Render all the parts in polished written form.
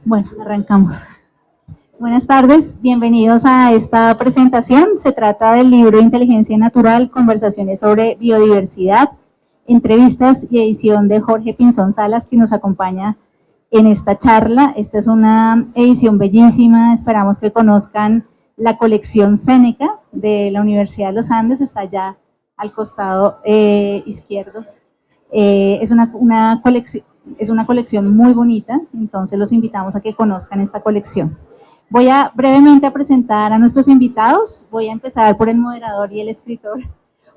Bueno, arrancamos. Buenas tardes, bienvenidos a esta presentación. Se trata del libro Inteligencia Natural, Conversaciones sobre Biodiversidad, entrevistas y edición de Jorge Pinzón Salas, que nos acompaña en esta charla. Esta es una edición bellísima, esperamos que conozcan la colección Seneca de la Universidad de los Andes, está allá al costado izquierdo. Es una colección muy bonita, entonces los invitamos a que conozcan esta colección. Voy a brevemente presentar a nuestros invitados. Voy a empezar por el moderador y el escritor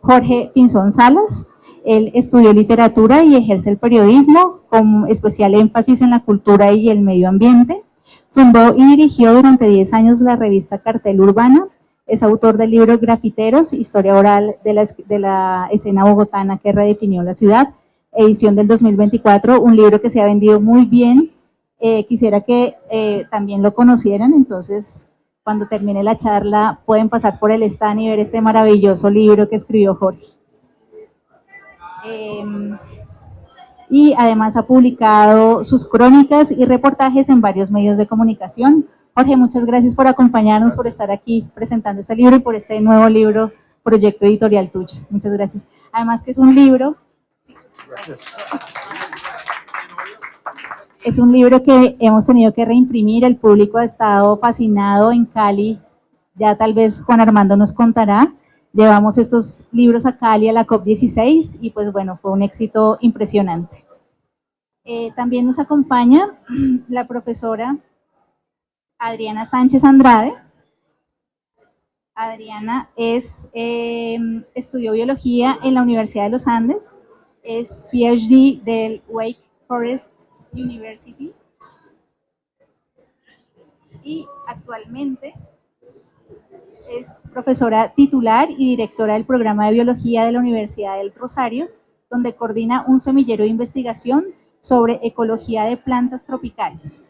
Jorge Pinzón Salas. Él estudió literatura y ejerce el periodismo con especial énfasis en la cultura y el medio ambiente. Fundó y dirigió durante 10 años la revista Cartel Urbana. Es autor del libro Grafiteros, historia oral de la escena bogotana que redefinió la ciudad, edición del 2024, un libro que se ha vendido muy bien. Quisiera que también lo conocieran, entonces cuando termine la charla pueden pasar por el stand y ver este maravilloso libro que escribió Jorge. Y además ha publicado sus crónicas y reportajes en varios medios de comunicación. Jorge, muchas gracias por acompañarnos, por estar aquí presentando este libro y por este nuevo libro, proyecto editorial tuyo. Muchas gracias. Además que es un libro... Gracias. Es un libro que hemos tenido que reimprimir, el público ha estado fascinado en Cali, ya tal vez Juan Armando nos contará. Llevamos estos libros a Cali a la COP16 y pues bueno, fue un éxito impresionante. También nos acompaña la profesora Adriana Sánchez Andrade. Adriana estudió biología en la Universidad de los Andes, es PhD del Wake Forest University y actualmente es profesora titular y directora del programa de biología de la Universidad del Rosario, donde coordina un semillero de investigación sobre ecología de plantas tropicales.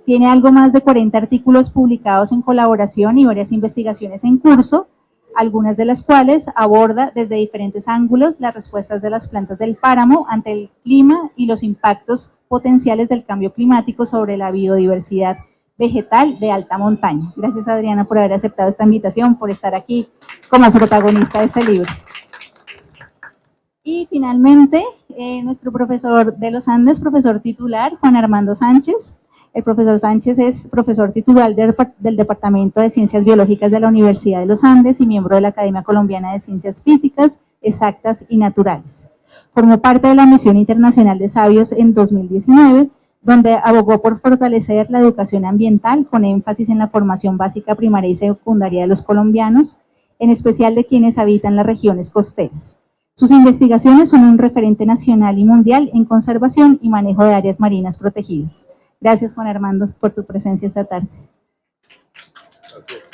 Tiene algo más de 40 artículos publicados en colaboración y varias investigaciones en curso, algunas de las cuales aborda desde diferentes ángulos las respuestas de las plantas del páramo ante el clima y los impactos potenciales del cambio climático sobre la biodiversidad vegetal de alta montaña. Gracias, Adriana, por haber aceptado esta invitación, por estar aquí como protagonista de este libro. Y finalmente, nuestro profesor de los Andes, profesor titular, Juan Armando Sánchez. El profesor Sánchez es profesor titular del Departamento de Ciencias Biológicas de la Universidad de los Andes y miembro de la Academia Colombiana de Ciencias Físicas, Exactas y Naturales. Formó parte de la Misión Internacional de Sabios en 2019, donde abogó por fortalecer la educación ambiental con énfasis en la formación básica, primaria y secundaria de los colombianos, en especial de quienes habitan las regiones costeras. Sus investigaciones son un referente nacional y mundial en conservación y manejo de áreas marinas protegidas. Gracias, Juan Armando, por tu presencia esta tarde. Gracias.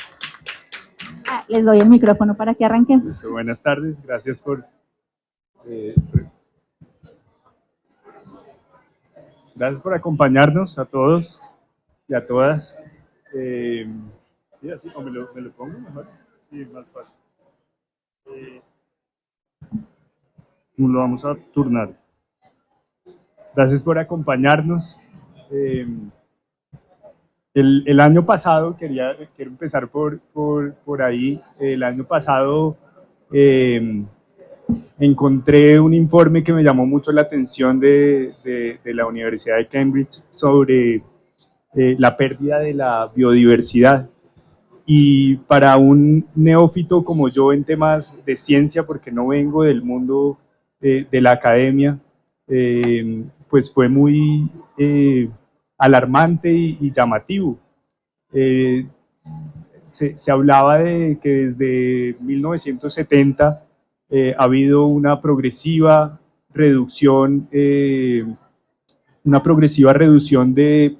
Les doy el micrófono para que arranquemos. Buenas tardes, gracias por acompañarnos a todos y a todas. Sí, así, o me lo pongo mejor. Sí, más fácil. Lo vamos a turnar. Gracias por acompañarnos. El año pasado, quiero empezar por ahí, el año pasado encontré un informe que me llamó mucho la atención de la Universidad de Cambridge sobre la pérdida de la biodiversidad. Y para un neófito como yo en temas de ciencia, porque no vengo del mundo de la academia, pues fue muy alarmante y llamativo. Se hablaba de que desde 1970 ha habido una progresiva reducción de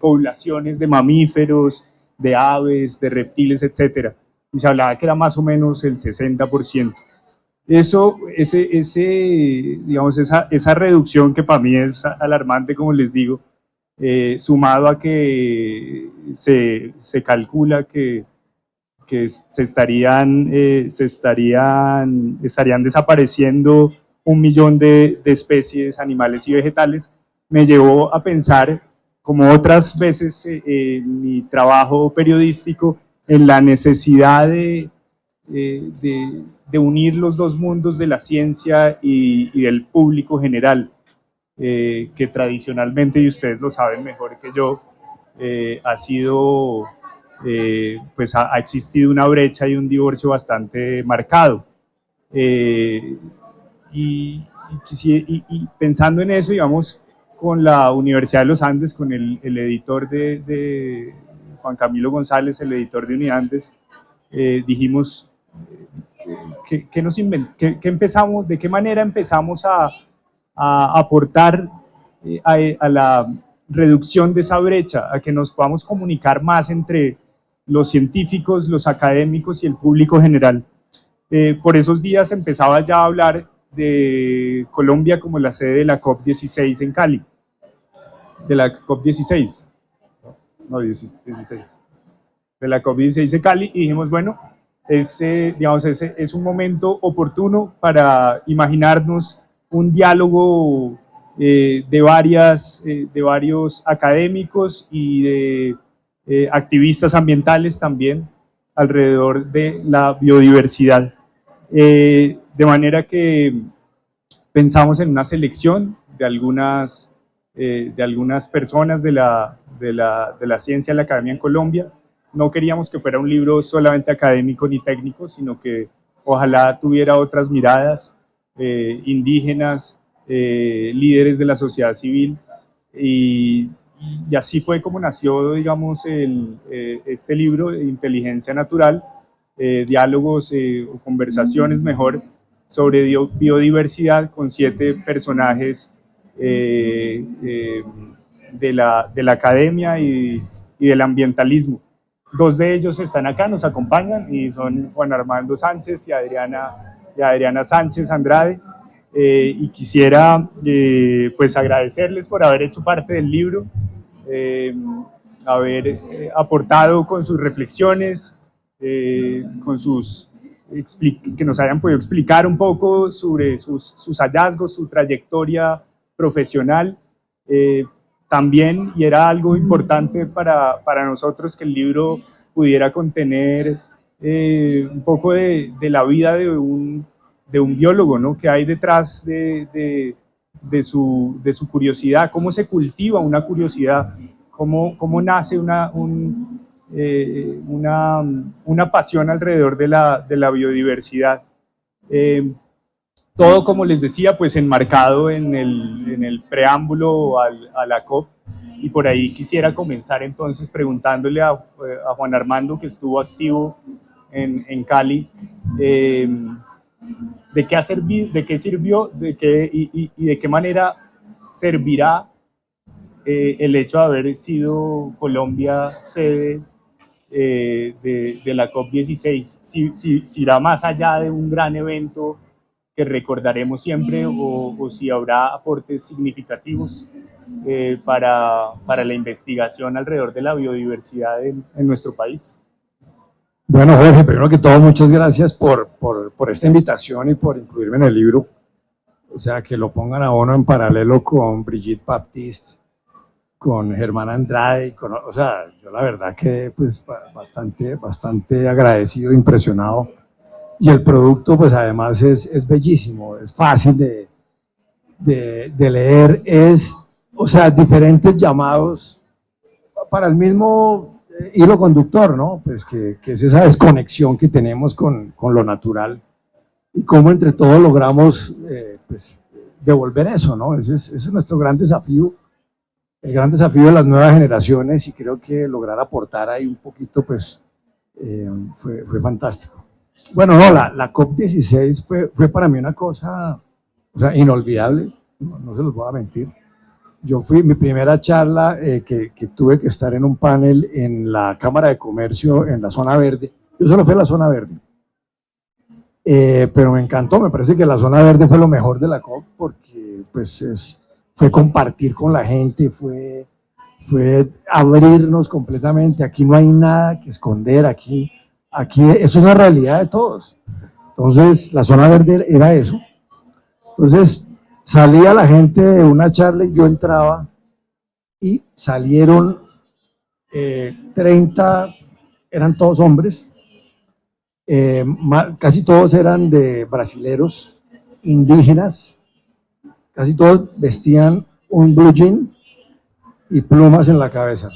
poblaciones de mamíferos, de aves, de reptiles, etc. Y se hablaba que era más o menos el 60%. Esa reducción que para mí es alarmante, como les digo, sumado a que se calcula que estarían desapareciendo 1 millón de especies animales y vegetales, me llevó a pensar como otras veces mi trabajo periodístico, en la necesidad de unir los dos mundos de la ciencia y del público general, que tradicionalmente, y ustedes lo saben mejor que yo, ha sido, pues ha existido una brecha y un divorcio bastante marcado. Y pensando en eso, digamos, con la Universidad de los Andes, con el editor de Juan Camilo González, el editor de Uniandes, dijimos, ¿qué empezamos, de qué manera empezamos a aportar a la reducción de esa brecha, a que nos podamos comunicar más entre los científicos, los académicos y el público general? Por esos días empezaba ya a hablar de Colombia como la sede de la COP16 en Cali, de la COP16, no, 16, de la COP16 en Cali, y dijimos, bueno, digamos, ese es un momento oportuno para imaginarnos un diálogo de varios académicos y de activistas ambientales también alrededor de la biodiversidad. De manera que pensamos en una selección de algunas personas de la ciencia de la academia en Colombia. No queríamos que fuera un libro solamente académico ni técnico, sino que ojalá tuviera otras miradas, indígenas, líderes de la sociedad civil, y así fue como nació, digamos, este libro, Inteligencia Natural, diálogos o conversaciones mejor sobre biodiversidad, con 7 personajes de la academia y del ambientalismo. 2 de ellos están acá, nos acompañan, y son Juan Armando Sánchez y Adriana Sánchez Andrade. Y quisiera pues agradecerles por haber hecho parte del libro, haber aportado con sus reflexiones, con que nos hayan podido explicar un poco sobre sus hallazgos, su trayectoria profesional. También, y era algo importante para nosotros, que el libro pudiera contener un poco de la vida de un biólogo, ¿no? Que hay detrás de su curiosidad, cómo se cultiva una curiosidad, cómo nace una pasión alrededor de la biodiversidad. Todo, como les decía, pues enmarcado en el preámbulo a la COP, y por ahí quisiera comenzar entonces preguntándole a Juan Armando, que estuvo activo en Cali, de qué ha servido, de qué sirvió, y de qué manera servirá el hecho de haber sido Colombia sede de la COP16, si irá más allá de un gran evento que recordaremos siempre, o si habrá aportes significativos para la investigación alrededor de la biodiversidad en nuestro país. Bueno, Jorge, primero que todo, muchas gracias por esta invitación y por incluirme en el libro. O sea, que lo pongan a uno en paralelo con Brigitte Baptiste, con Germán Andrade, o sea, yo la verdad que pues bastante agradecido, impresionado. Y el producto pues además es bellísimo, es fácil de leer, o sea, diferentes llamados para el mismo hilo conductor, ¿no? Pues que es esa desconexión que tenemos con lo natural, y cómo entre todos logramos pues devolver eso, ¿no? Ese es nuestro gran desafío, el gran desafío de las nuevas generaciones, y creo que lograr aportar ahí un poquito pues fue fantástico. Bueno, no, la COP16 fue para mí una cosa, o sea, inolvidable, no se los voy a mentir. Yo mi primera charla que tuve que estar en un panel en la Cámara de Comercio en la zona verde. Yo solo fui a la zona verde, pero me encantó. Me parece que la zona verde fue lo mejor de la COP, porque pues fue compartir con la gente, fue abrirnos completamente. Aquí no hay nada que esconder, aquí eso es una realidad de todos. Entonces la zona verde era eso. Entonces salía la gente de una charla y yo entraba y salieron 30, eran todos hombres, casi todos eran de brasileros, indígenas, casi todos vestían un blue jean y plumas en la cabeza.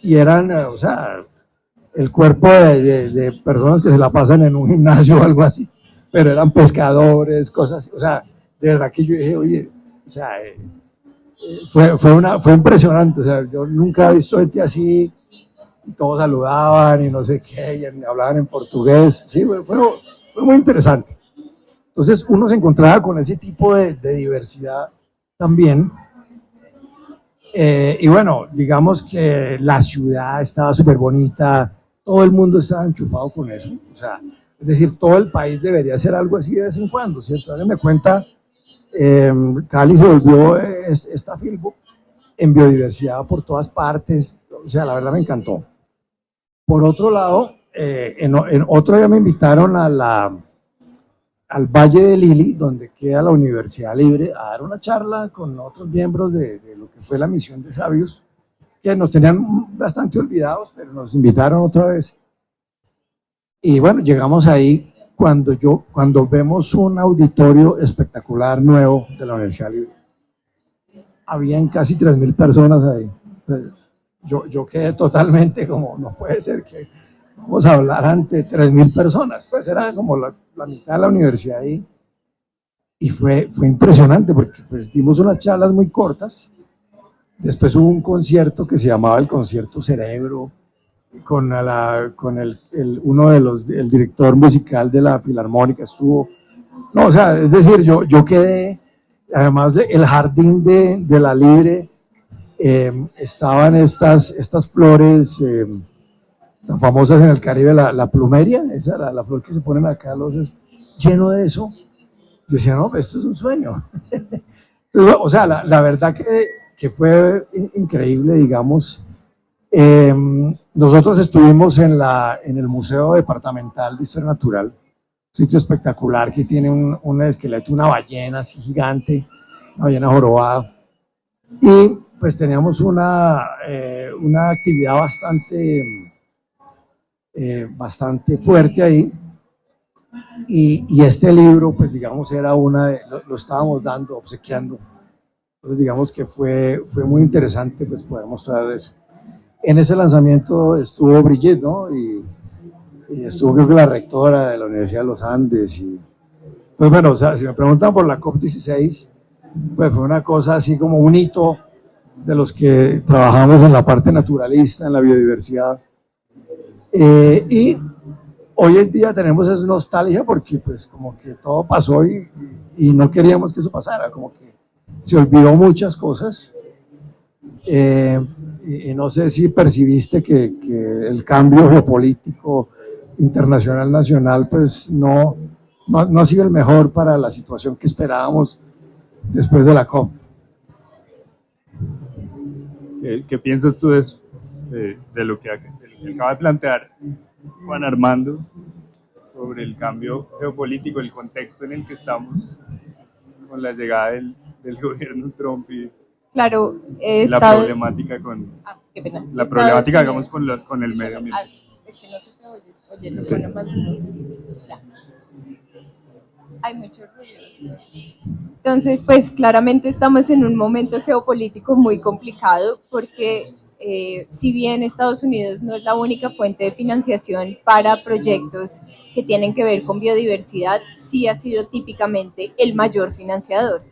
Y eran, o sea, el cuerpo de personas que se la pasan en un gimnasio o algo así, pero eran pescadores, cosas así. O sea, de verdad que yo dije, oye, o sea, fue impresionante. O sea, yo nunca he visto gente así, todos saludaban y no sé qué, y hablaban en portugués. Sí, fue muy interesante. Entonces uno se encontraba con ese tipo de diversidad también. Y bueno, digamos que la ciudad estaba súper bonita, todo el mundo estaba enchufado con eso. O sea, es decir, todo el país debería hacer algo así de vez en cuando, ¿cierto? Háganme cuenta, Cali se volvió esta filbo en biodiversidad por todas partes. O sea, la verdad me encantó. Por otro lado, en otro día me invitaron al Valle de Lili, donde queda la Universidad Libre, a dar una charla con otros miembros de lo que fue la misión de sabios, que nos tenían bastante olvidados, pero nos invitaron otra vez. Y bueno, llegamos ahí cuando vemos un auditorio espectacular nuevo de la Universidad Libre. Habían casi 3.000 personas ahí. Yo quedé totalmente como, no puede ser que vamos a hablar ante 3.000 personas, pues era como la mitad de la universidad ahí, y fue impresionante porque pues dimos unas charlas muy cortas, después hubo un concierto que se llamaba el Concierto Cerebro, con uno de el director musical de la Filarmónica estuvo, no, o sea, es decir, yo quedé, además el jardín de la Libre, estaban estas flores, las famosas en el Caribe, la plumeria, esa la flor que se ponen acá, lleno de eso. Yo decía, no, esto es un sueño. O sea, la verdad que fue increíble, digamos. Nosotros estuvimos en el Museo Departamental de Historia Natural, sitio espectacular que tiene un esqueleto, una ballena así gigante, una ballena jorobada. Y pues teníamos una actividad bastante fuerte ahí, y este libro, pues digamos, era lo estábamos dando, obsequiando. Entonces digamos que fue muy interesante pues poder mostrar eso. En ese lanzamiento estuvo Brigitte, ¿no? Y estuvo creo que la rectora de la Universidad de los Andes. Y pues bueno, o sea, si me preguntan por la COP16, pues fue una cosa así como un hito de los que trabajamos en la parte naturalista, en la biodiversidad. Y hoy en día tenemos esa nostalgia porque pues como que todo pasó y no queríamos que eso pasara, como que se olvidó muchas cosas. Y no sé si percibiste que el cambio geopolítico internacional, nacional, pues no ha sido el mejor para la situación que esperábamos después de la COP. ¿Qué piensas tú de eso? De lo que acaba de plantear Juan Armando sobre el cambio geopolítico, el contexto en el que estamos con la llegada del gobierno Trump y claro, la problemática qué pena. la problemática, digamos, con el medio ambiente. Es que no se te oye lo bueno más ya. Hay muchos ruidos. Entonces, pues claramente estamos en un momento geopolítico muy complicado porque si bien Estados Unidos no es la única fuente de financiación para proyectos que tienen que ver con biodiversidad, sí ha sido típicamente el mayor financiador.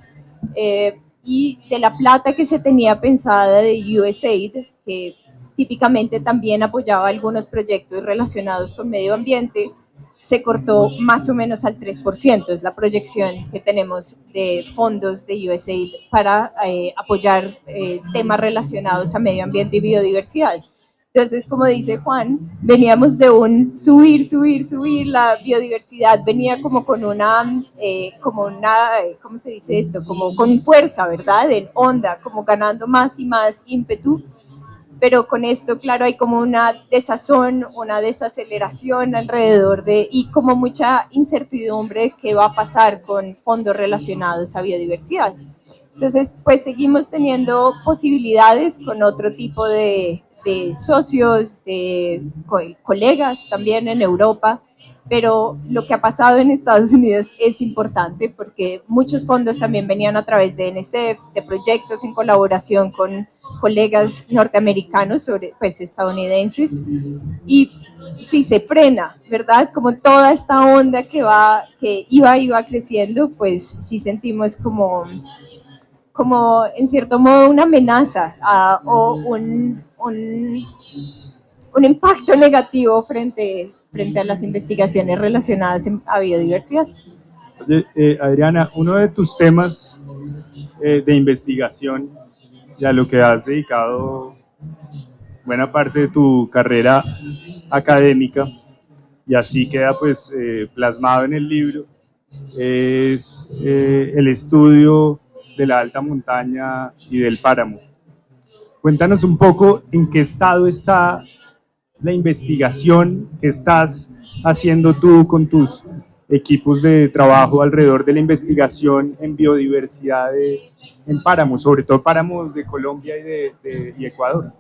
Y de la plata que se tenía pensada de USAID, que típicamente también apoyaba algunos proyectos relacionados con medio ambiente, se cortó más o menos al 3%, es la proyección que tenemos de fondos de USAID para apoyar temas relacionados a medio ambiente y biodiversidad. Entonces, como dice Juan, veníamos de un subir, la biodiversidad venía como con ¿cómo se dice esto? Como con fuerza, ¿verdad? En onda, como ganando más y más ímpetu, pero con esto, claro, hay como una desazón, una desaceleración alrededor y como mucha incertidumbre de qué va a pasar con fondos relacionados a biodiversidad. Entonces, pues seguimos teniendo posibilidades con otro tipo de socios, de colegas también en Europa, pero lo que ha pasado en Estados Unidos es importante porque muchos fondos también venían a través de NSF, de proyectos en colaboración con colegas norteamericanos, pues estadounidenses, y si se frena, ¿verdad? Como toda esta onda que iba creciendo, pues sí sentimos como en cierto modo una amenaza o un impacto negativo frente a las investigaciones relacionadas a biodiversidad. Oye, Adriana, uno de tus temas de investigación y a lo que has dedicado buena parte de tu carrera académica, y así queda pues plasmado en el libro, es el estudio de la alta montaña y del páramo. Cuéntanos un poco en qué estado está la investigación que estás haciendo tú con tus equipos de trabajo alrededor de la investigación en biodiversidad en páramos, sobre todo páramos de Colombia y Ecuador.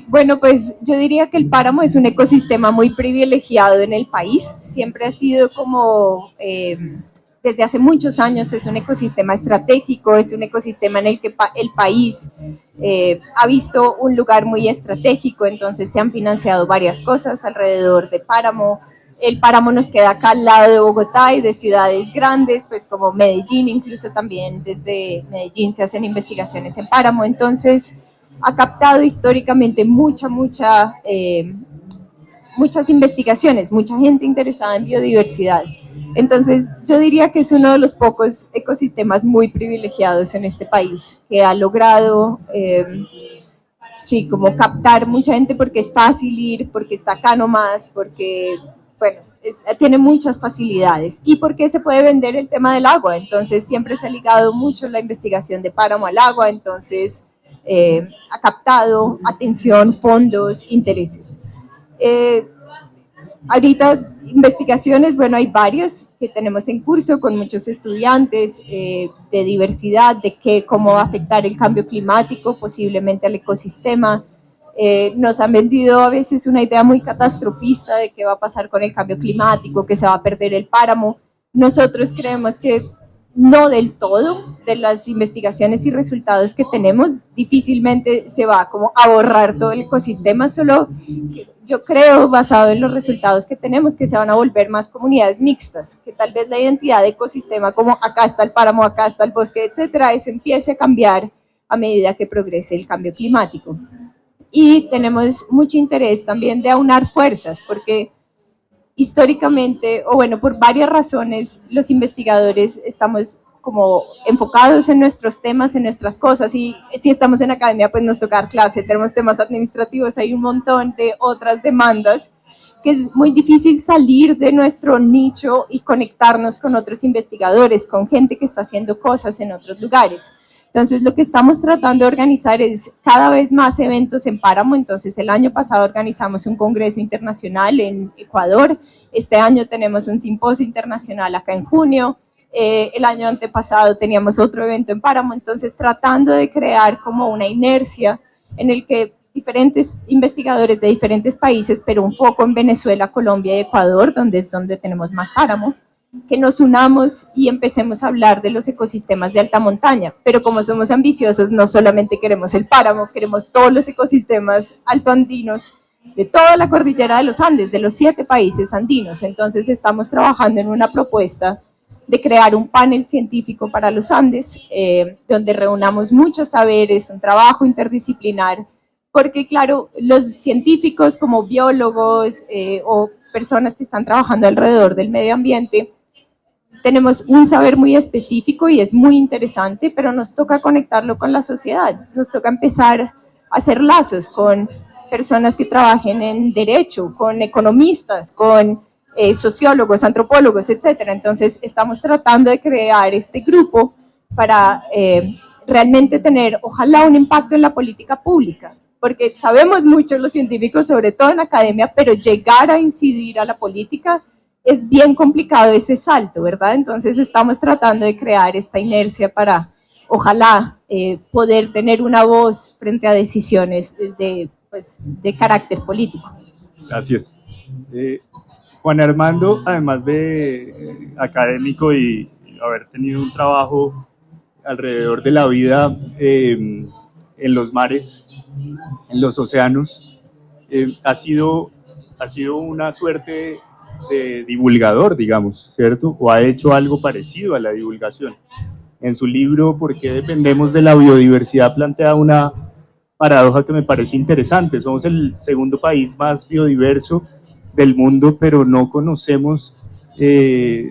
Bueno, pues yo diría que el páramo es un ecosistema muy privilegiado en el país. Siempre ha sido como, desde hace muchos años, es un ecosistema estratégico, es un ecosistema en el que el país ha visto un lugar muy estratégico, entonces se han financiado varias cosas alrededor de páramo. El páramo nos queda acá al lado de Bogotá y de ciudades grandes, pues como Medellín, incluso también desde Medellín se hacen investigaciones en páramo, entonces ha captado históricamente muchas investigaciones, mucha gente interesada en biodiversidad. Entonces, yo diría que es uno de los pocos ecosistemas muy privilegiados en este país, que ha logrado, sí, como captar mucha gente porque es fácil ir, porque está acá nomás, porque, bueno, tiene muchas facilidades y porque se puede vender el tema del agua. Entonces, siempre se ha ligado mucho la investigación de páramo al agua, entonces ha captado atención, fondos, intereses. Ahorita investigaciones, bueno, hay varias que tenemos en curso con muchos estudiantes de diversidad, de cómo va a afectar el cambio climático posiblemente al ecosistema. Nos han vendido a veces una idea muy catastrofista de qué va a pasar con el cambio climático, que se va a perder el páramo. Nosotros creemos que no del todo, de las investigaciones y resultados que tenemos, difícilmente se va como a borrar todo el ecosistema, solo yo creo, basado en los resultados que tenemos, que se van a volver más comunidades mixtas, que tal vez la identidad de ecosistema, como acá está el páramo, acá está el bosque, etcétera, eso empiece a cambiar a medida que progrese el cambio climático. Y tenemos mucho interés también de aunar fuerzas, porque históricamente, o bueno, por varias razones, los investigadores estamos como enfocados en nuestros temas, en nuestras cosas, y si estamos en academia, pues nos toca dar clase, tenemos temas administrativos, hay un montón de otras demandas, que es muy difícil salir de nuestro nicho y conectarnos con otros investigadores, con gente que está haciendo cosas en otros lugares. Entonces, lo que estamos tratando de organizar es cada vez más eventos en páramo. Entonces, el año pasado organizamos un congreso internacional en Ecuador. Este año tenemos un simposio internacional acá en junio. El año antepasado teníamos otro evento en páramo. Entonces, tratando de crear como una inercia en el que diferentes investigadores de diferentes países, pero un foco en Venezuela, Colombia y Ecuador, donde tenemos más páramo, que nos unamos y empecemos a hablar de los ecosistemas de alta montaña, pero como somos ambiciosos, no solamente queremos el páramo, queremos todos los ecosistemas altoandinos de toda la cordillera de los Andes, de los 7 países andinos. Entonces estamos trabajando en una propuesta de crear un panel científico para los Andes, donde reunamos muchos saberes, un trabajo interdisciplinar, porque claro, los científicos como biólogos o personas que están trabajando alrededor del medio ambiente, tenemos un saber muy específico y es muy interesante, pero nos toca conectarlo con la sociedad, nos toca empezar a hacer lazos con personas que trabajen en derecho, con economistas, con sociólogos, antropólogos, etcétera. Entonces, estamos tratando de crear este grupo para realmente tener, ojalá, un impacto en la política pública, porque sabemos mucho los científicos, sobre todo en academia, pero llegar a incidir a la política es bien complicado ese salto, ¿verdad? Entonces estamos tratando de crear esta inercia para ojalá poder tener una voz frente a decisiones de carácter político. Gracias. Juan Armando, además de académico y haber tenido un trabajo alrededor de la vida en los mares, en los océanos, ha sido una suerte de divulgador, digamos, ¿cierto? O ha hecho algo parecido a la divulgación. En su libro ¿Por qué dependemos de la biodiversidad? Plantea una paradoja que me parece interesante. Somos el segundo país más biodiverso del mundo, pero no conocemos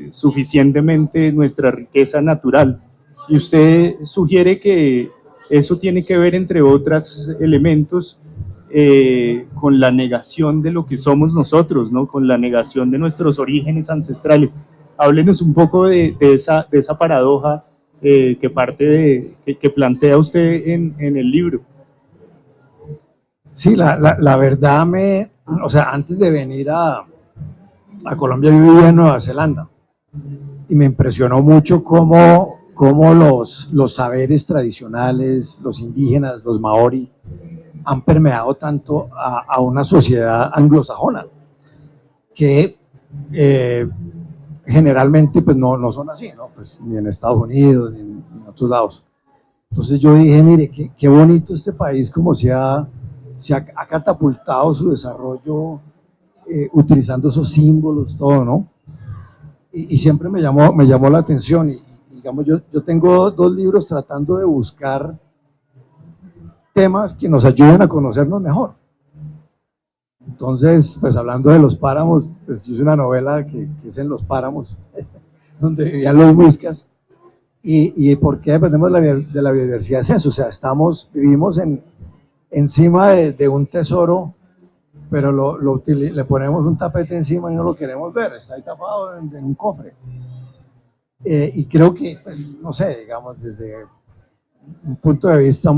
suficientemente nuestra riqueza natural. Y usted sugiere que eso tiene que ver, entre otros elementos, con la negación de lo que somos nosotros, ¿no? Con la negación de nuestros orígenes ancestrales. Háblenos un poco de esa paradoja que plantea usted en el libro. Sí, la verdad o sea, antes de venir a Colombia yo vivía en Nueva Zelanda y me impresionó mucho cómo los saberes tradicionales, los indígenas, los maorí, han permeado tanto a una sociedad anglosajona, que generalmente pues no son así, ¿no? Pues, ni en Estados Unidos, ni en otros lados. Entonces yo dije, mire, qué bonito este país, como se ha catapultado su desarrollo utilizando esos símbolos, todo, ¿no? Y siempre me llamó la atención. Y digamos, yo tengo 2 libros tratando de buscar temas que nos ayuden a conocernos mejor. Entonces, pues hablando de los páramos, pues yo hice una novela que es en los páramos, donde vivían los muiscas. ¿Y por qué dependemos de la biodiversidad? Es eso, o sea, vivimos encima de un tesoro, pero le ponemos un tapete encima y no lo queremos ver, está ahí tapado en un cofre. Y creo que, pues, no sé, digamos, desde un punto de vista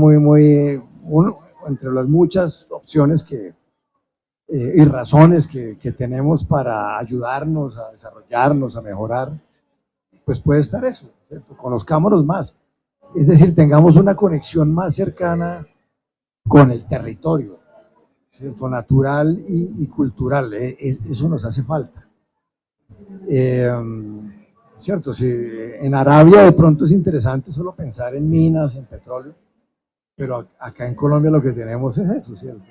entre las muchas opciones y razones que tenemos para ayudarnos a desarrollarnos, a mejorar, pues puede estar eso, ¿cierto? Conozcámonos más, es decir, tengamos una conexión más cercana con el territorio, ¿cierto? Natural y cultural, eso nos hace falta. ¿Cierto? Si en Arabia de pronto es interesante solo pensar en minas, en petróleo, pero acá en Colombia lo que tenemos es eso, ¿cierto?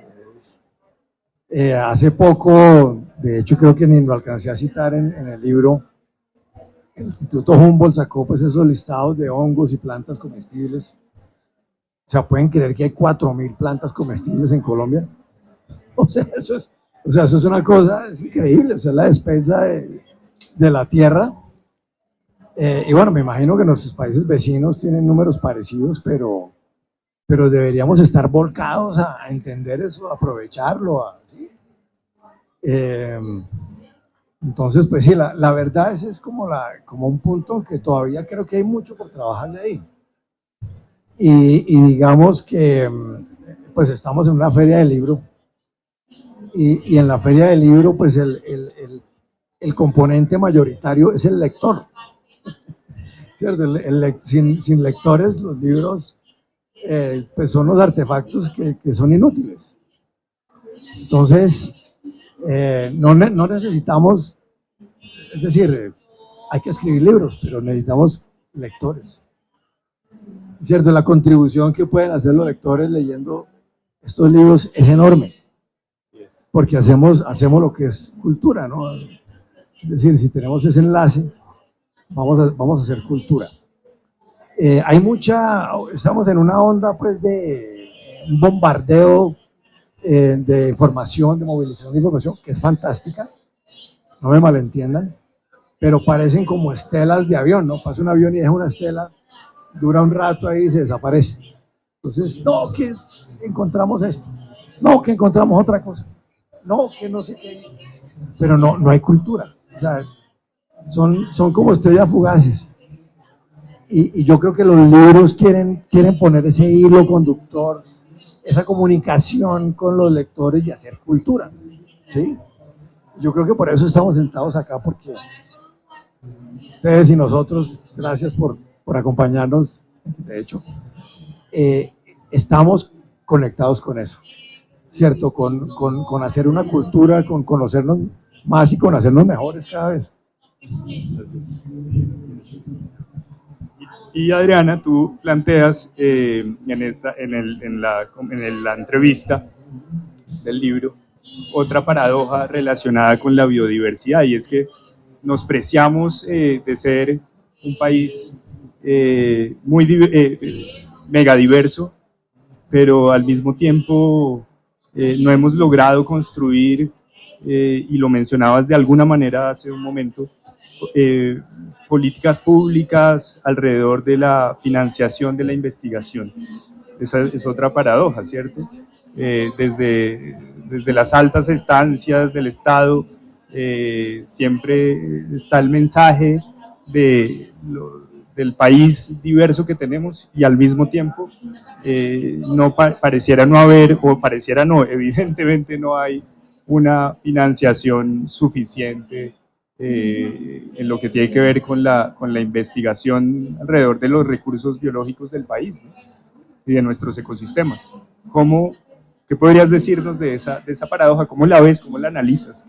Hace poco, de hecho creo que ni lo alcancé a citar en el libro, el Instituto Humboldt sacó pues esos listados de hongos y plantas comestibles. O sea, ¿pueden creer que hay 4.000 plantas comestibles en Colombia? O sea, eso es una cosa, es increíble, o sea, la despensa de la tierra. Y bueno, me imagino que nuestros países vecinos tienen números parecidos, pero deberíamos estar volcados a entender eso, a aprovecharlo, ¿sí? Entonces, pues sí, la verdad es como un punto que todavía creo que hay mucho por trabajar de ahí. Y digamos que pues estamos en una feria del libro y en la feria del libro pues el componente mayoritario es el lector, ¿cierto? Sin lectores los libros pues son los artefactos que son inútiles. Entonces no necesitamos, es decir, hay que escribir libros, pero necesitamos lectores, ¿cierto? La contribución que pueden hacer los lectores leyendo estos libros es enorme, porque hacemos lo que es cultura, ¿no? Es decir, si tenemos ese enlace, vamos a hacer cultura. Estamos en una onda pues de un bombardeo de información, de movilización de información, que es fantástica, no me malentiendan, pero parecen como estelas de avión, ¿no? Pasa un avión y deja una estela, dura un rato ahí y se desaparece. Entonces, no, que encontramos esto, no, que encontramos otra cosa, no, que no sé qué, pero no hay cultura, o sea, son como estrellas fugaces. Y yo creo que los libros quieren poner ese hilo conductor, esa comunicación con los lectores y hacer cultura, ¿sí? Yo creo que por eso estamos sentados acá, porque ustedes y nosotros, gracias por acompañarnos de hecho, estamos conectados con eso, ¿cierto? Con hacer una cultura, con conocernos más y con hacernos mejores cada vez. Gracias. Y Adriana, tú planteas en la entrevista del libro otra paradoja relacionada con la biodiversidad, y es que nos preciamos de ser un país megadiverso, pero al mismo tiempo no hemos logrado construir, y lo mencionabas de alguna manera hace un momento, políticas públicas alrededor de la financiación de la investigación. Esa es otra paradoja, ¿cierto? Desde las altas instancias del Estado siempre está el mensaje del país diverso que tenemos, y al mismo tiempo pareciera no haber, o pareciera no, evidentemente no hay una financiación suficiente en lo que tiene que ver con la investigación alrededor de los recursos biológicos del país, ¿no? Y de nuestros ecosistemas. ¿Qué podrías decirnos de esa paradoja? ¿Cómo la ves? ¿Cómo la analizas?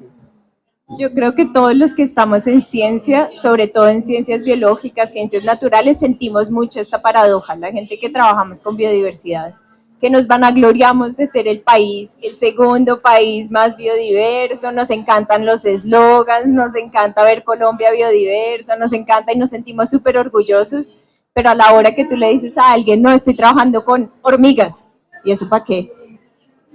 Yo creo que todos los que estamos en ciencia, sobre todo en ciencias biológicas, ciencias naturales, sentimos mucho esta paradoja. La gente que trabajamos con biodiversidad, que nos vanagloriamos de ser el segundo país más biodiverso, nos encantan los eslogans, nos encanta ver Colombia biodiversa, nos encanta y nos sentimos súper orgullosos, pero a la hora que tú le dices a alguien, no, estoy trabajando con hormigas, ¿y eso para qué?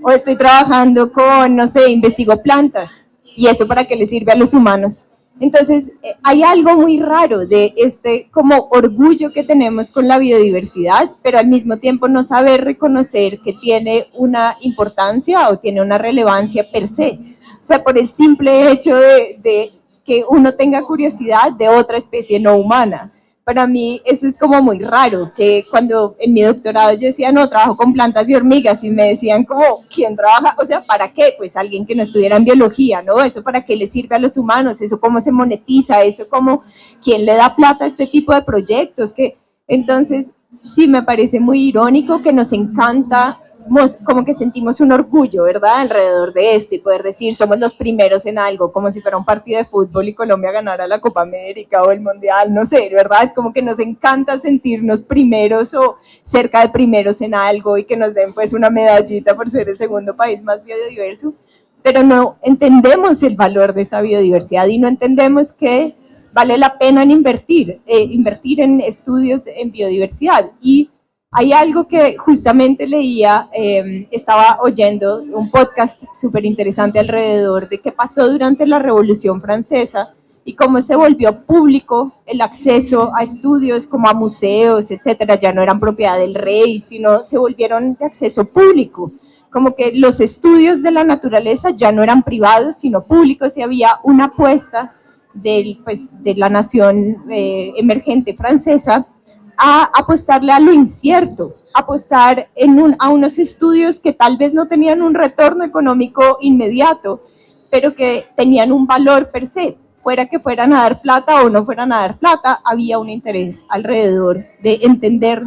O estoy trabajando con, no sé, investigo plantas, ¿y eso para qué le sirve a los humanos? Entonces, hay algo muy raro de este como orgullo que tenemos con la biodiversidad, pero al mismo tiempo no saber reconocer que tiene una importancia o tiene una relevancia per se. O sea, por el simple hecho de que uno tenga curiosidad de otra especie no humana. Para mí eso es como muy raro, que cuando en mi doctorado yo decía, no, trabajo con plantas y hormigas, y me decían como, ¿quién trabaja? O sea, ¿para qué? Pues alguien que no estuviera en biología, ¿no? ¿Eso para qué le sirve a los humanos? ¿Eso cómo se monetiza? ¿Eso cómo, quién le da plata a este tipo de proyectos? Entonces, sí me parece muy irónico que nos encanta, como que sentimos un orgullo, ¿verdad?, alrededor de esto, y poder decir somos los primeros en algo, como si fuera un partido de fútbol y Colombia ganara la Copa América o el Mundial, no sé, ¿verdad? Como que nos encanta sentirnos primeros o cerca de primeros en algo, y que nos den pues una medallita por ser el segundo país más biodiverso, pero no entendemos el valor de esa biodiversidad y no entendemos que vale la pena invertir en estudios en biodiversidad. Y hay algo que justamente leía, estaba oyendo un podcast súper interesante alrededor de qué pasó durante la Revolución Francesa y cómo se volvió público el acceso a estudios como a museos, etcétera. Ya no eran propiedad del rey, sino se volvieron de acceso público. Como que los estudios de la naturaleza ya no eran privados, sino públicos, y había una apuesta de la nación emergente francesa a apostarle a lo incierto, apostar a unos estudios que tal vez no tenían un retorno económico inmediato, pero que tenían un valor per se. Fuera que fueran a dar plata o no fueran a dar plata, había un interés alrededor de entender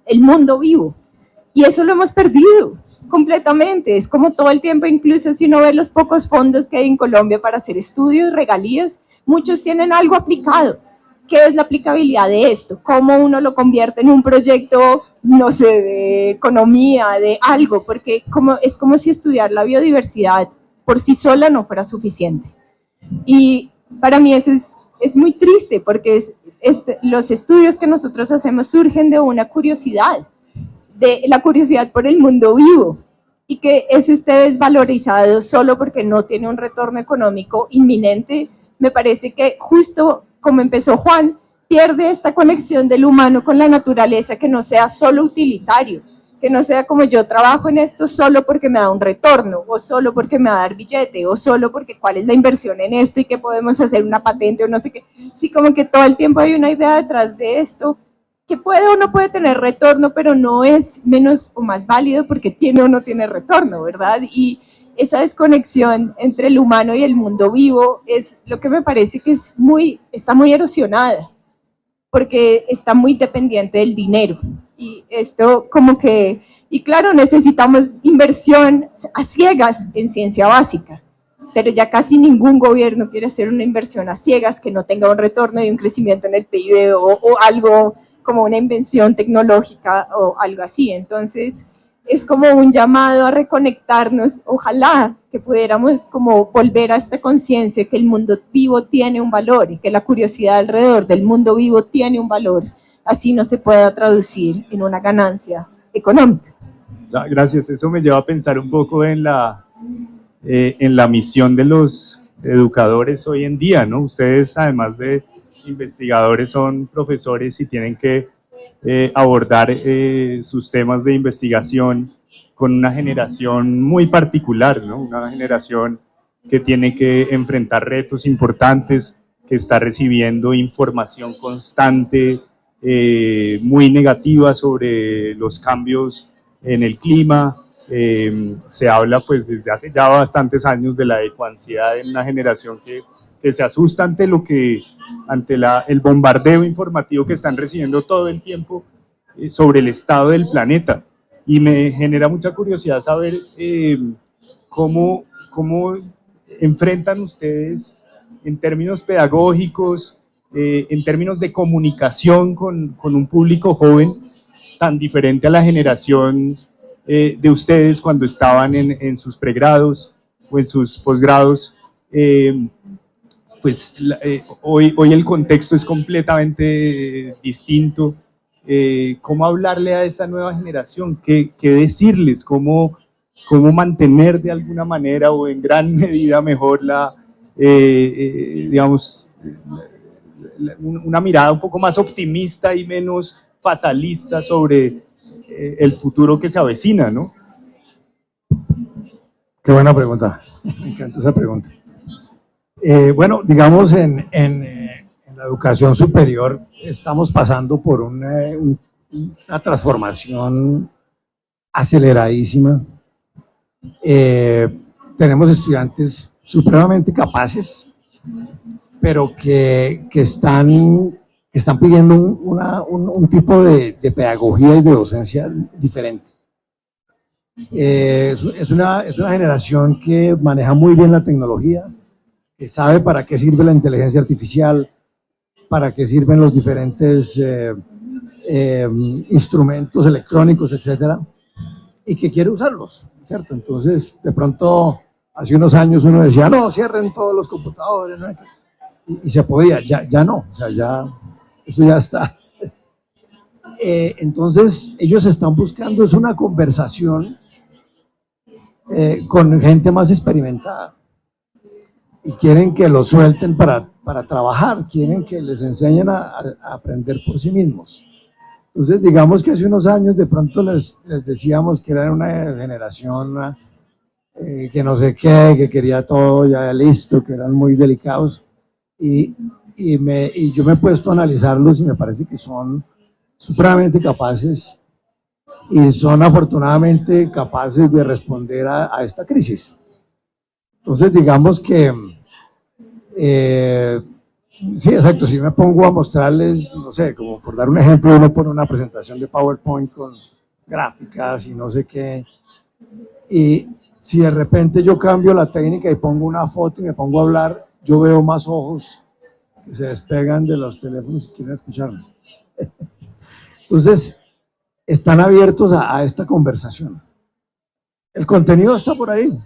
el mundo vivo. Y eso lo hemos perdido completamente. Es como todo el tiempo, incluso si uno ve los pocos fondos que hay en Colombia para hacer estudios, regalías, muchos tienen algo aplicado. ¿Qué es la aplicabilidad de esto? ¿Cómo uno lo convierte en un proyecto, no sé, de economía, de algo? Porque es como si estudiar la biodiversidad por sí sola no fuera suficiente. Y para mí eso es muy triste, porque los estudios que nosotros hacemos surgen de una curiosidad, de la curiosidad por el mundo vivo, y que ese esté desvalorizado solo porque no tiene un retorno económico inminente, me parece que justo como empezó Juan, pierde esta conexión del humano con la naturaleza, que no sea solo utilitario, que no sea como yo trabajo en esto solo porque me da un retorno, o solo porque me va a dar billete, o solo porque cuál es la inversión en esto y que podemos hacer una patente o no sé qué. Sí, como que todo el tiempo hay una idea detrás de esto, que puede o no puede tener retorno, pero no es menos o más válido porque tiene o no tiene retorno, ¿verdad? Y esa desconexión entre el humano y el mundo vivo es lo que me parece que está muy erosionada, porque está muy dependiente del dinero. Y esto como que, y claro, necesitamos inversión a ciegas en ciencia básica, pero ya casi ningún gobierno quiere hacer una inversión a ciegas que no tenga un retorno y un crecimiento en el PIB o algo como una invención tecnológica o algo así. Entonces, es como un llamado a reconectarnos, ojalá que pudiéramos como volver a esta conciencia de que el mundo vivo tiene un valor y que la curiosidad alrededor del mundo vivo tiene un valor, así no se pueda traducir en una ganancia económica. Gracias, eso me lleva a pensar un poco en la misión de los educadores hoy en día, ¿no? Ustedes, además de investigadores, son profesores y tienen que abordar sus temas de investigación con una generación muy particular, ¿no? Una generación que tiene que enfrentar retos importantes, que está recibiendo información constante, muy negativa sobre los cambios en el clima. Se habla pues desde hace ya bastantes años de la ecoansiedad en una generación que se asusta ante el bombardeo informativo que están recibiendo todo el tiempo sobre el estado del planeta. Y me genera mucha curiosidad saber cómo enfrentan ustedes en términos pedagógicos, en términos de comunicación con un público joven tan diferente a la generación de ustedes cuando estaban en sus pregrados o en sus posgrados. Pues hoy el contexto es completamente distinto. ¿Cómo hablarle a esa nueva generación? ¿Qué decirles? ¿Cómo mantener de alguna manera o en gran medida mejor digamos, una mirada un poco más optimista y menos fatalista sobre el futuro que se avecina, ¿no? Qué buena pregunta, me encanta esa pregunta. Bueno, digamos, en la educación superior estamos pasando por una transformación aceleradísima. Tenemos estudiantes supremamente capaces, pero que están pidiendo un tipo de pedagogía y de docencia diferente. Es una generación que maneja muy bien la tecnología, que sabe para qué sirve la inteligencia artificial, para qué sirven los diferentes instrumentos electrónicos, etcétera, y que quiere usarlos, ¿cierto? Entonces, de pronto, hace unos años uno decía, no, cierren todos los computadores, ¿no? Y se podía, ya no, o sea, eso ya está. Entonces, ellos están buscando es una conversación con gente más experimentada y quieren que los suelten para trabajar, quieren que les enseñen a aprender por sí mismos. Entonces, digamos que hace unos años de pronto les decíamos que era una generación que no sé qué, que quería todo ya listo, que eran muy delicados, y yo me he puesto a analizarlos y me parece que son supremamente capaces y son afortunadamente capaces de responder a esta crisis. Entonces, digamos que sí, exacto, si me pongo a mostrarles, no sé, como por dar un ejemplo, uno pone una presentación de PowerPoint con gráficas y no sé qué, y si de repente yo cambio la técnica y pongo una foto y me pongo a hablar, yo veo más ojos que se despegan de los teléfonos y quieren escucharme. Entonces, están abiertos a esta conversación. El contenido está por ahí.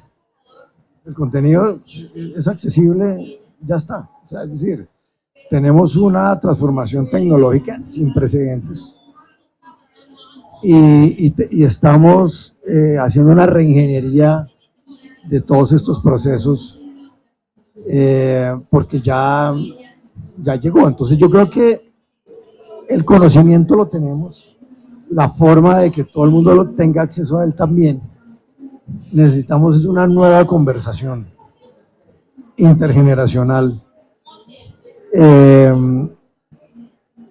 El contenido es accesible, ya está. O sea, es decir, tenemos una transformación tecnológica sin precedentes y estamos haciendo una reingeniería de todos estos procesos porque ya llegó. Entonces yo creo que el conocimiento lo tenemos, la forma de que todo el mundo lo tenga acceso a él también. Necesitamos es una nueva conversación intergeneracional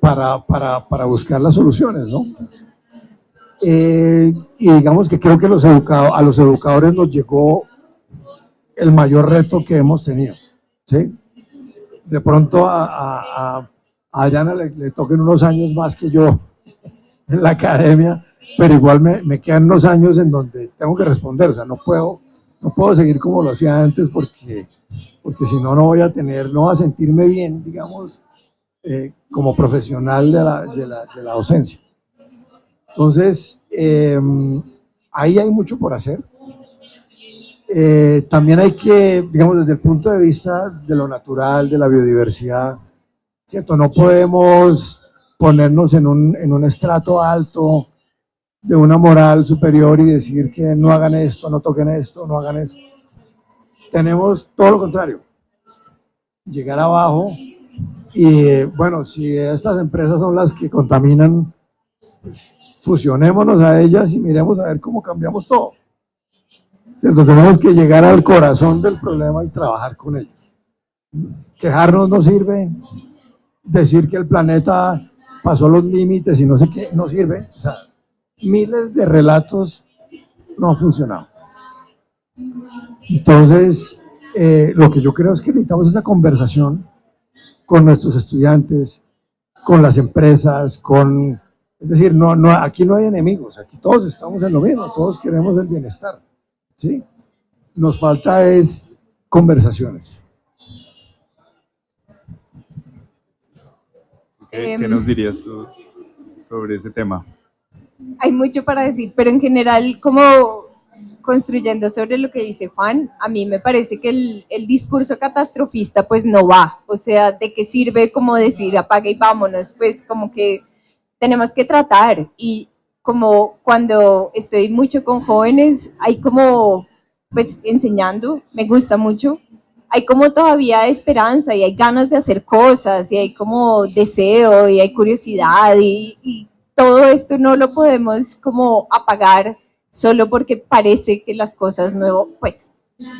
para buscar las soluciones, ¿no? Y digamos que creo que a los educadores nos llegó el mayor reto que hemos tenido, ¿sí? De pronto a A Adriana le toquen unos años más que yo en la academia, pero igual me quedan unos años en donde tengo que responder, o sea, no puedo seguir como lo hacía antes porque si no, no voy a sentirme bien, digamos, como profesional de la docencia. Entonces, ahí hay mucho por hacer. También hay que, digamos, desde el punto de vista de lo natural, de la biodiversidad, ¿cierto? No podemos ponernos en un estrato alto de una moral superior y decir que no hagan esto, no toquen esto, no hagan eso. Tenemos todo lo contrario, llegar abajo y, bueno, si estas empresas son las que contaminan, pues fusionémonos a ellas y miremos a ver cómo cambiamos todo. ¿Cierto? Tenemos que llegar al corazón del problema y trabajar con ellos. Quejarnos no sirve, decir que el planeta pasó los límites y no sé qué, no sirve. O sea, miles de relatos no han funcionado. Entonces, lo que yo creo es que necesitamos esa conversación con nuestros estudiantes, con las empresas, es decir, aquí no hay enemigos, aquí todos estamos en lo mismo, todos queremos el bienestar, ¿sí? Nos falta es conversaciones. ¿Qué nos dirías tú sobre ese tema? Hay mucho para decir, pero en general, como construyendo sobre lo que dice Juan, a mí me parece que el discurso catastrofista pues no va, o sea, ¿de qué sirve como decir apaga y vámonos? Pues como que tenemos que tratar, y como cuando estoy mucho con jóvenes, hay como pues enseñando, me gusta mucho, hay como todavía esperanza y hay ganas de hacer cosas y hay como deseo y hay curiosidad y todo esto no lo podemos como apagar solo porque parece que las cosas pues,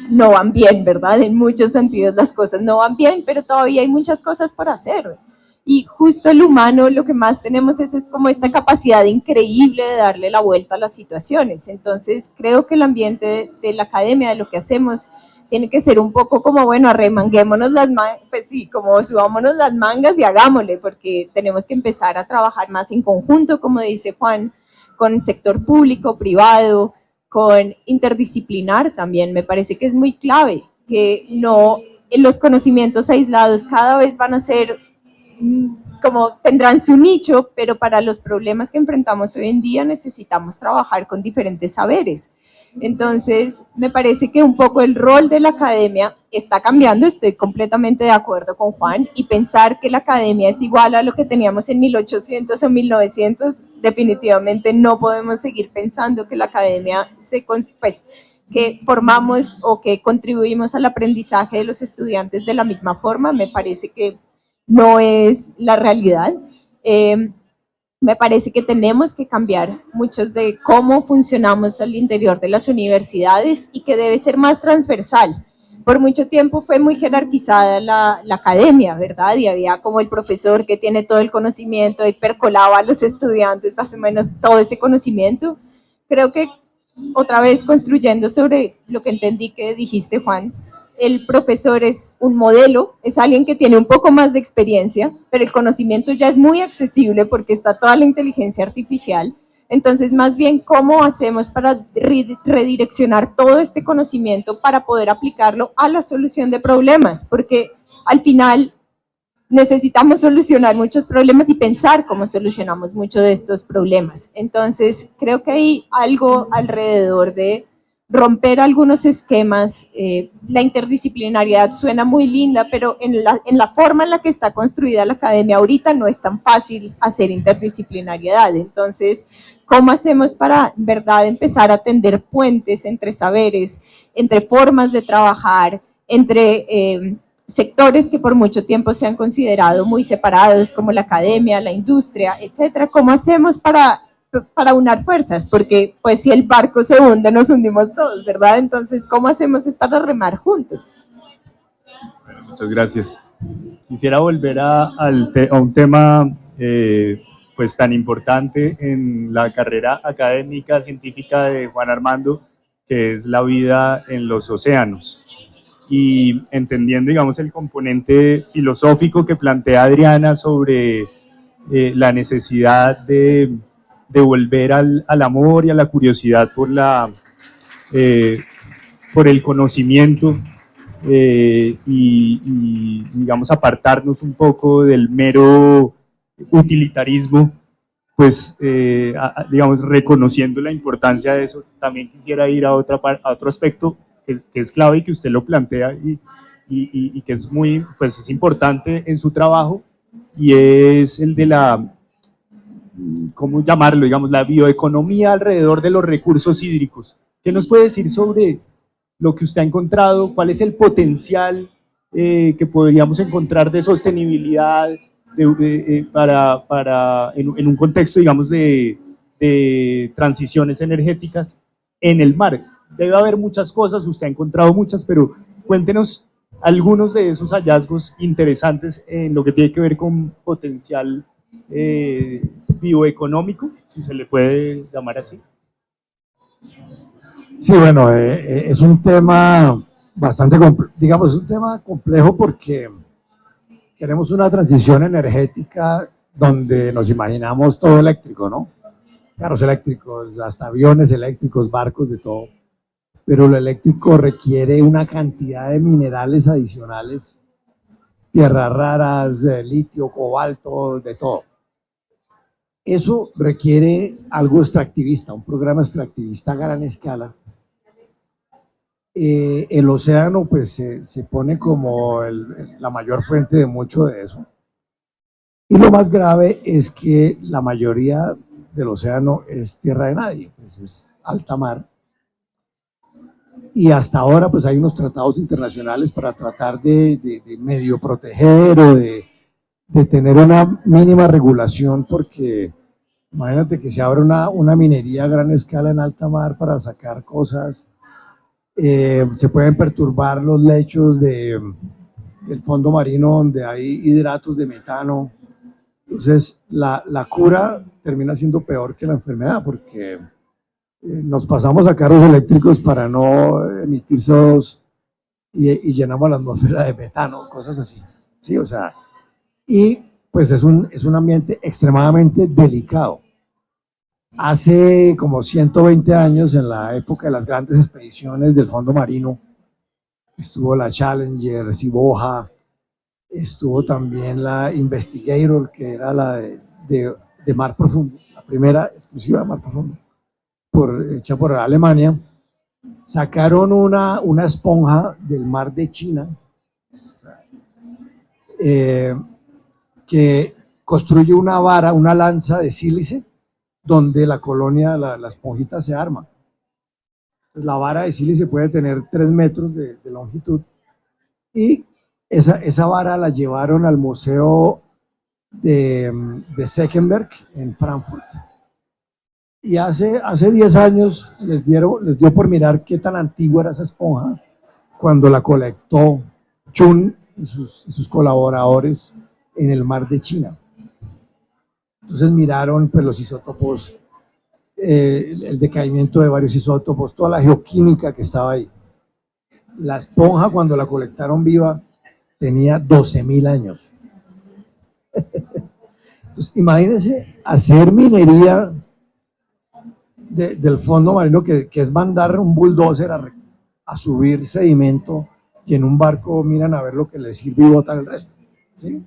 no van bien, ¿verdad? En muchos sentidos las cosas no van bien, pero todavía hay muchas cosas por hacer. Y justo el humano lo que más tenemos es como esta capacidad increíble de darle la vuelta a las situaciones. Entonces creo que el ambiente de la academia, de lo que hacemos, tiene que ser un poco como, bueno, arremanguémonos las mangas, pues sí, como subámonos las mangas y hagámosle, porque tenemos que empezar a trabajar más en conjunto, como dice Juan, con el sector público, privado, con interdisciplinar también. Me parece que es muy clave que no, los conocimientos aislados cada vez van a ser como tendrán su nicho, pero para los problemas que enfrentamos hoy en día necesitamos trabajar con diferentes saberes. Entonces, me parece que un poco el rol de la academia está cambiando, estoy completamente de acuerdo con Juan, y pensar que la academia es igual a lo que teníamos en 1800 o 1900, definitivamente no podemos seguir pensando que la academia pues, que formamos o que contribuimos al aprendizaje de los estudiantes de la misma forma. Me parece que no es la realidad. Me parece que tenemos que cambiar muchos de cómo funcionamos al interior de las universidades y que debe ser más transversal. Por mucho tiempo fue muy jerarquizada la academia, ¿verdad? Y había como el profesor que tiene todo el conocimiento y percolaba a los estudiantes más o menos todo ese conocimiento. Creo que otra vez construyendo sobre lo que entendí que dijiste, Juan, el profesor es un modelo, es alguien que tiene un poco más de experiencia, pero el conocimiento ya es muy accesible porque está toda la inteligencia artificial. Entonces, más bien, ¿cómo hacemos para redireccionar todo este conocimiento para poder aplicarlo a la solución de problemas? Porque al final necesitamos solucionar muchos problemas y pensar cómo solucionamos muchos de estos problemas. Entonces, creo que hay algo alrededor de romper algunos esquemas. La interdisciplinariedad suena muy linda, pero en la forma en la que está construida la academia ahorita no es tan fácil hacer interdisciplinariedad. Entonces, ¿cómo hacemos para, en verdad, empezar a tender puentes entre saberes, entre formas de trabajar, entre sectores que por mucho tiempo se han considerado muy separados, como la academia, la industria, etcétera? ¿Cómo hacemos para unar fuerzas? Porque pues si el barco se hunde, nos hundimos todos, ¿verdad? Entonces, ¿cómo hacemos es para remar juntos? Bueno, muchas gracias. Quisiera volver a un tema pues tan importante en la carrera académica, científica de Juan Armando, que es la vida en los océanos. y entendiendo, digamos, el componente filosófico que plantea Adriana sobre la necesidad de volver al amor y a la curiosidad por el conocimiento, y, digamos, apartarnos un poco del mero utilitarismo, pues, digamos, reconociendo la importancia de eso. También quisiera ir a otro aspecto que es clave y que usted lo plantea y que es muy, pues, es importante en su trabajo, y es el de la, ¿cómo llamarlo? Digamos, la bioeconomía alrededor de los recursos hídricos. ¿Qué nos puede decir sobre lo que usted ha encontrado? ¿Cuál es el potencial que podríamos encontrar de sostenibilidad en un contexto, digamos, de transiciones energéticas en el mar? Debe haber muchas cosas, usted ha encontrado muchas, pero cuéntenos algunos de esos hallazgos interesantes en lo que tiene que ver con potencial bioeconómico, si se le puede llamar así. Sí, bueno, es un tema bastante, digamos, es un tema complejo porque queremos una transición energética donde nos imaginamos todo eléctrico, ¿no? Carros eléctricos, hasta aviones eléctricos, barcos, de todo. Pero lo eléctrico requiere una cantidad de minerales adicionales, tierras raras, litio, cobalto, de todo. Eso requiere algo extractivista, un programa extractivista a gran escala. El océano pues se pone como la mayor fuente de mucho de eso. Y lo más grave es que la mayoría del océano es tierra de nadie, pues es alta mar. Y hasta ahora pues hay unos tratados internacionales para tratar de medio proteger o de tener una mínima regulación, porque imagínate que se abre una minería a gran escala en alta mar para sacar cosas. Se pueden perturbar los lechos del fondo marino donde hay hidratos de metano. Entonces la cura termina siendo peor que la enfermedad, porque nos pasamos a carros eléctricos para no emitir CO2 y llenamos la atmósfera de metano, cosas así, ¿sí? O sea, y pues es un ambiente extremadamente delicado. Hace como 120 años, en la época de las grandes expediciones del fondo marino, estuvo la Challenger, Siboja, estuvo también la Investigator, que era la de mar profundo, la primera exclusiva de mar profundo, hecha por Alemania. Sacaron una esponja del mar de China, que construye una vara, una lanza de sílice, donde la colonia, la esponjita se arma. La vara de sílice puede tener 3 metros de longitud, y esa vara la llevaron al museo de Senckenberg en Frankfurt. Y hace 10 años les dio por mirar qué tan antigua era esa esponja cuando la colectó Chun y sus colaboradores en el mar de China. Entonces miraron pues los isótopos, el decaimiento de varios isótopos, toda la geoquímica que estaba ahí. La esponja, cuando la colectaron viva, tenía 12.000 años. Entonces imagínense hacer minería del fondo marino, que es mandar un bulldozer a subir sedimento, y en un barco miran a ver lo que les sirve y botan el resto, ¿sí?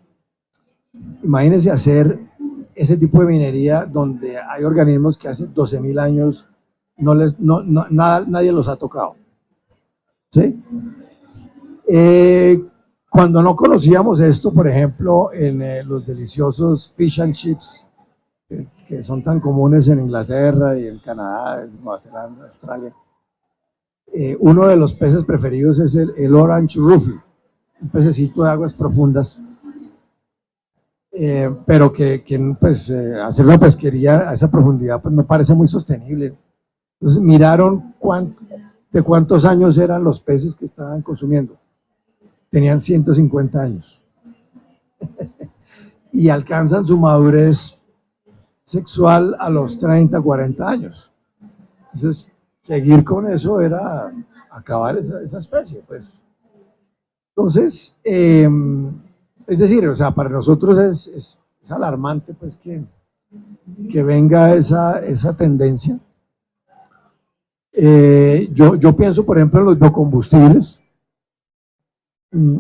Imagínense hacer ese tipo de minería donde hay organismos que hace 12.000 años nadie los ha tocado, ¿sí? Cuando no conocíamos esto, por ejemplo, en los deliciosos fish and chips, que son tan comunes en Inglaterra y en Canadá, en Nueva Zelanda, Australia, uno de los peces preferidos es el orange roughy, un pececito de aguas profundas, pero que pues, hacer una pesquería a esa profundidad pues me parece muy sostenible. Entonces miraron de cuántos años eran los peces que estaban consumiendo. Tenían 150 años y alcanzan su madurez sexual a los 30, 40 años. Entonces seguir con eso era acabar esa especie, pues. Entonces, es decir, o sea, para nosotros es alarmante pues que venga esa tendencia. Yo pienso, por ejemplo, en los biocombustibles.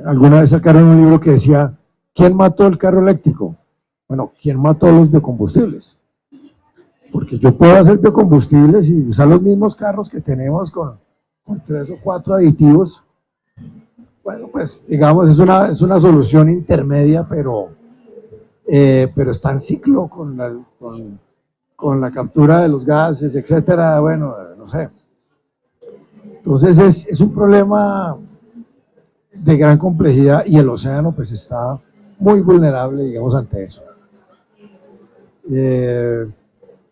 Alguna vez sacaron un libro que decía, ¿quién mató el carro eléctrico? Bueno, ¿quién mató los biocombustibles? Porque yo puedo hacer biocombustibles y usar los mismos carros que tenemos con 3 o 4 aditivos. Bueno, pues digamos, es una solución intermedia, pero está en ciclo con la captura de los gases, etcétera. Bueno, no sé. Entonces es un problema de gran complejidad y el océano pues está muy vulnerable, digamos, ante eso.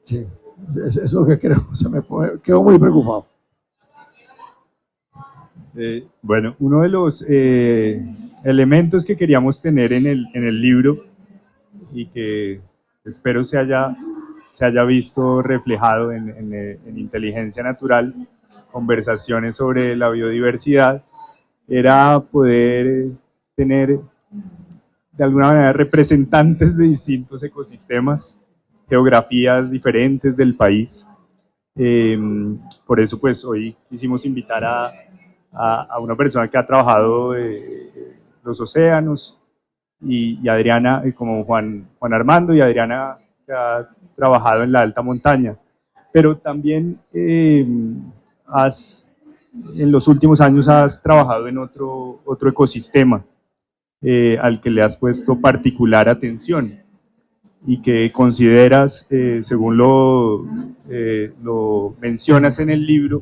Sí, eso es lo que creo, quedo muy preocupado. Bueno, uno de los elementos que queríamos tener en el libro y que espero se haya visto reflejado en Inteligencia Natural, conversaciones sobre la biodiversidad, era poder tener de alguna manera representantes de distintos ecosistemas, geografías diferentes del país. Por eso pues hoy quisimos invitar a una persona que ha trabajado los océanos y Adriana, como Juan Armando y Adriana, que ha trabajado en la alta montaña, pero también en los últimos años has trabajado en otro ecosistema al que le has puesto particular atención y que consideras, según lo mencionas en el libro,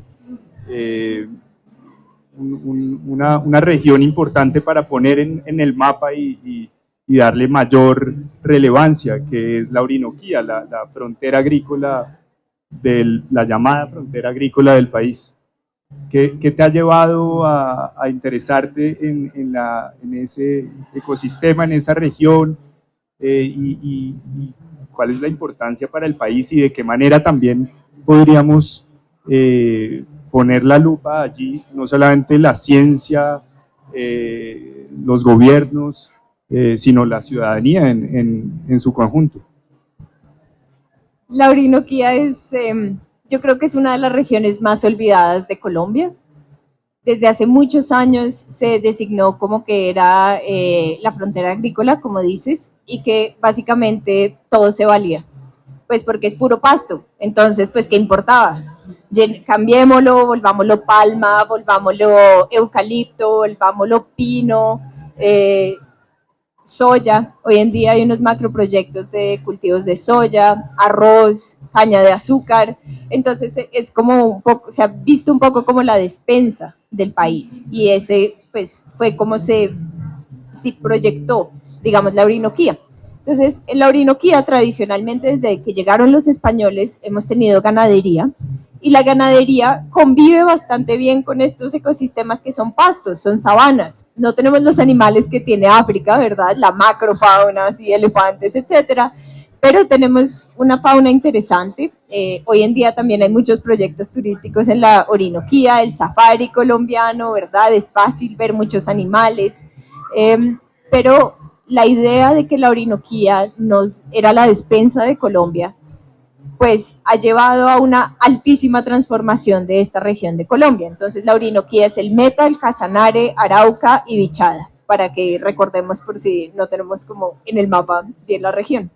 una región importante para poner en el mapa y darle mayor relevancia, que es la Orinoquía, la frontera agrícola, la llamada frontera agrícola del país. ¿Qué te ha llevado a interesarte en ese ecosistema, en esa región? Y cuál es la importancia para el país y de qué manera también podríamos poner la lupa allí, no solamente la ciencia, los gobiernos, sino la ciudadanía en su conjunto? La Orinoquía yo creo que es una de las regiones más olvidadas de Colombia. Desde hace muchos años se designó como que era la frontera agrícola, como dices, y que básicamente todo se valía, pues porque es puro pasto. Entonces, pues, ¿qué importaba? Cambiémoslo, volvámoslo palma, volvámoslo eucalipto, volvámoslo pino, soya. Hoy en día hay unos macroproyectos de cultivos de soya, arroz, caña de azúcar. Entonces es como un poco, se ha visto un poco como la despensa del país, y ese pues fue como se proyectó, digamos, la Orinoquía. Entonces, en la Orinoquía tradicionalmente desde que llegaron los españoles hemos tenido ganadería, y la ganadería convive bastante bien con estos ecosistemas que son pastos, son sabanas. No tenemos los animales que tiene África, ¿verdad? La macrofauna, así, elefantes, etcétera, pero tenemos una fauna interesante. Hoy en día también hay muchos proyectos turísticos en la Orinoquía, el safari colombiano, ¿verdad? Es fácil ver muchos animales, pero la idea de que la Orinoquía era la despensa de Colombia, pues ha llevado a una altísima transformación de esta región de Colombia. Entonces la Orinoquía es el Meta, el Casanare, Arauca y Bichada, para que recordemos por si no tenemos como en el mapa bien la región.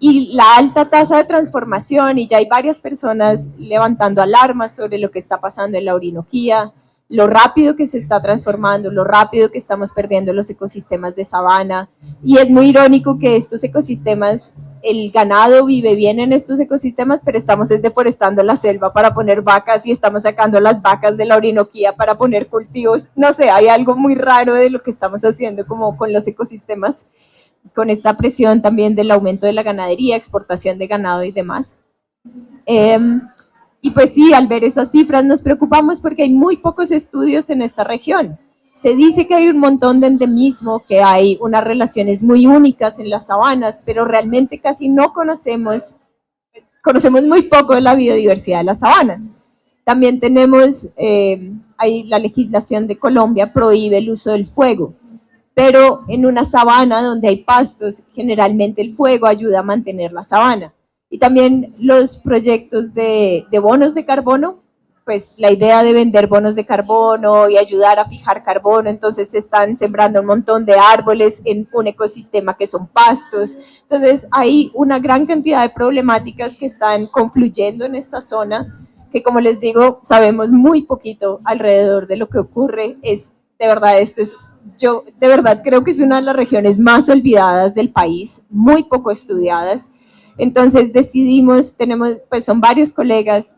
Y la alta tasa de transformación, y ya hay varias personas levantando alarmas sobre lo que está pasando en la Orinoquía, lo rápido que se está transformando, lo rápido que estamos perdiendo los ecosistemas de sabana, y es muy irónico que estos ecosistemas, el ganado vive bien en estos ecosistemas, pero estamos deforestando la selva para poner vacas y estamos sacando las vacas de la Orinoquía para poner cultivos. No sé, hay algo muy raro de lo que estamos haciendo como con los ecosistemas, con esta presión también del aumento de la ganadería, exportación de ganado y demás. Y pues sí, al ver esas cifras nos preocupamos porque hay muy pocos estudios en esta región. Se dice que hay un montón de endemismo, que hay unas relaciones muy únicas en las sabanas, pero realmente casi no conocemos muy poco de la biodiversidad de las sabanas. También tenemos, ahí la legislación de Colombia prohíbe el uso del fuego, pero en una sabana donde hay pastos, generalmente el fuego ayuda a mantener la sabana. Y también los proyectos de bonos de carbono, pues la idea de vender bonos de carbono y ayudar a fijar carbono, entonces se están sembrando un montón de árboles en un ecosistema que son pastos. Entonces hay una gran cantidad de problemáticas que están confluyendo en esta zona, que como les digo, sabemos muy poquito alrededor de lo que ocurre. De verdad, yo de verdad creo que es una de las regiones más olvidadas del país, muy poco estudiadas. Entonces decidimos, pues son varios colegas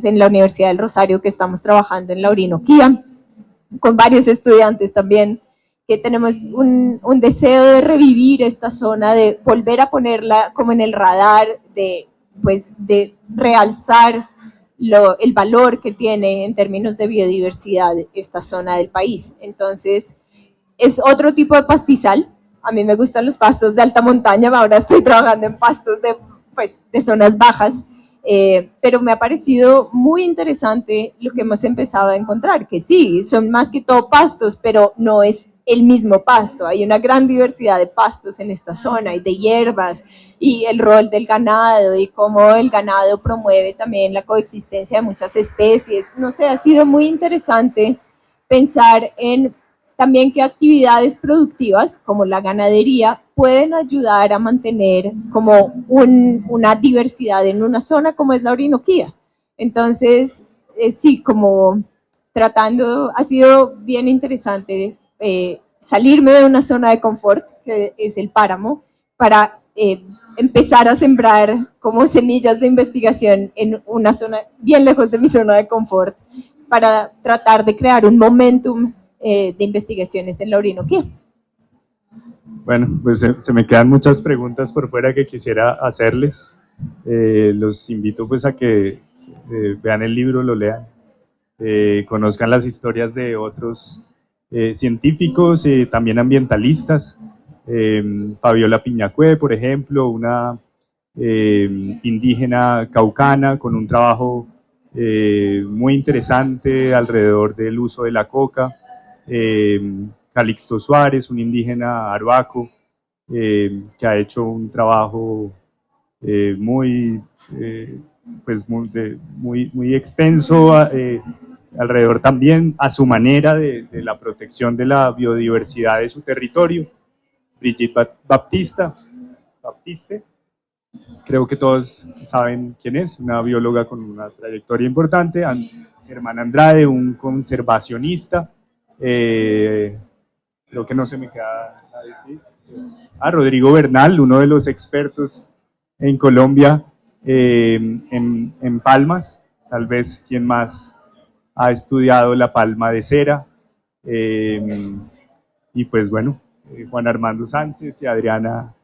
en la Universidad del Rosario que estamos trabajando en la Orinoquía, con varios estudiantes también, que tenemos un deseo de revivir esta zona, de volver a ponerla como en el radar, de realzar el valor que tiene en términos de biodiversidad esta zona del país. Entonces, es otro tipo de pastizal. A mí me gustan los pastos de alta montaña, ahora estoy trabajando en pastos de zonas bajas, pero me ha parecido muy interesante lo que hemos empezado a encontrar, que sí, son más que todo pastos, pero no es el mismo pasto. Hay una gran diversidad de pastos en esta zona y de hierbas, y el rol del ganado y cómo el ganado promueve también la coexistencia de muchas especies. No sé, ha sido muy interesante pensar en también qué actividades productivas como la ganadería pueden ayudar a mantener como una diversidad en una zona como es la Orinoquía. Entonces, sí, como ha sido bien interesante salirme de una zona de confort, que es el páramo, para empezar a sembrar como semillas de investigación en una zona bien lejos de mi zona de confort, para tratar de crear un momentum de investigaciones en la Orinoquía. Bueno, pues se me quedan muchas preguntas por fuera que quisiera hacerles. Los invito pues a que vean el libro, lo lean, conozcan las historias de otros científicos, también ambientalistas. Fabiola Piñacue, por ejemplo, una indígena caucana con un trabajo muy interesante alrededor del uso de la coca. Calixto Suárez, un indígena arhuaco, que ha hecho un trabajo muy extenso alrededor también a su manera de la protección de la biodiversidad de su territorio. Brigitte Baptiste, creo que todos saben quién es, una bióloga con una trayectoria importante. Germán Andrade, un conservacionista. Creo que no se me queda a decir. Rodrigo Bernal, uno de los expertos en Colombia en palmas, tal vez quien más ha estudiado la palma de cera. Y pues bueno, Juan Armando Sánchez y Adriana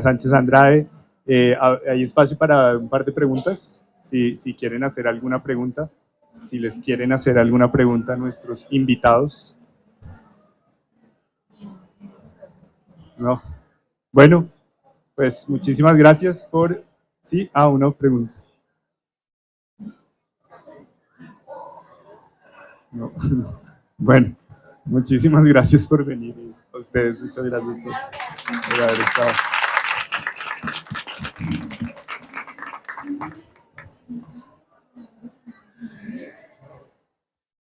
Sánchez Andrade. Hay espacio para un par de preguntas, si quieren hacer alguna pregunta, si les quieren hacer alguna pregunta a nuestros invitados. No. Bueno, pues muchísimas gracias por... Sí, una pregunta. No. Bueno, muchísimas gracias por venir. A ustedes, muchas gracias por haber estado.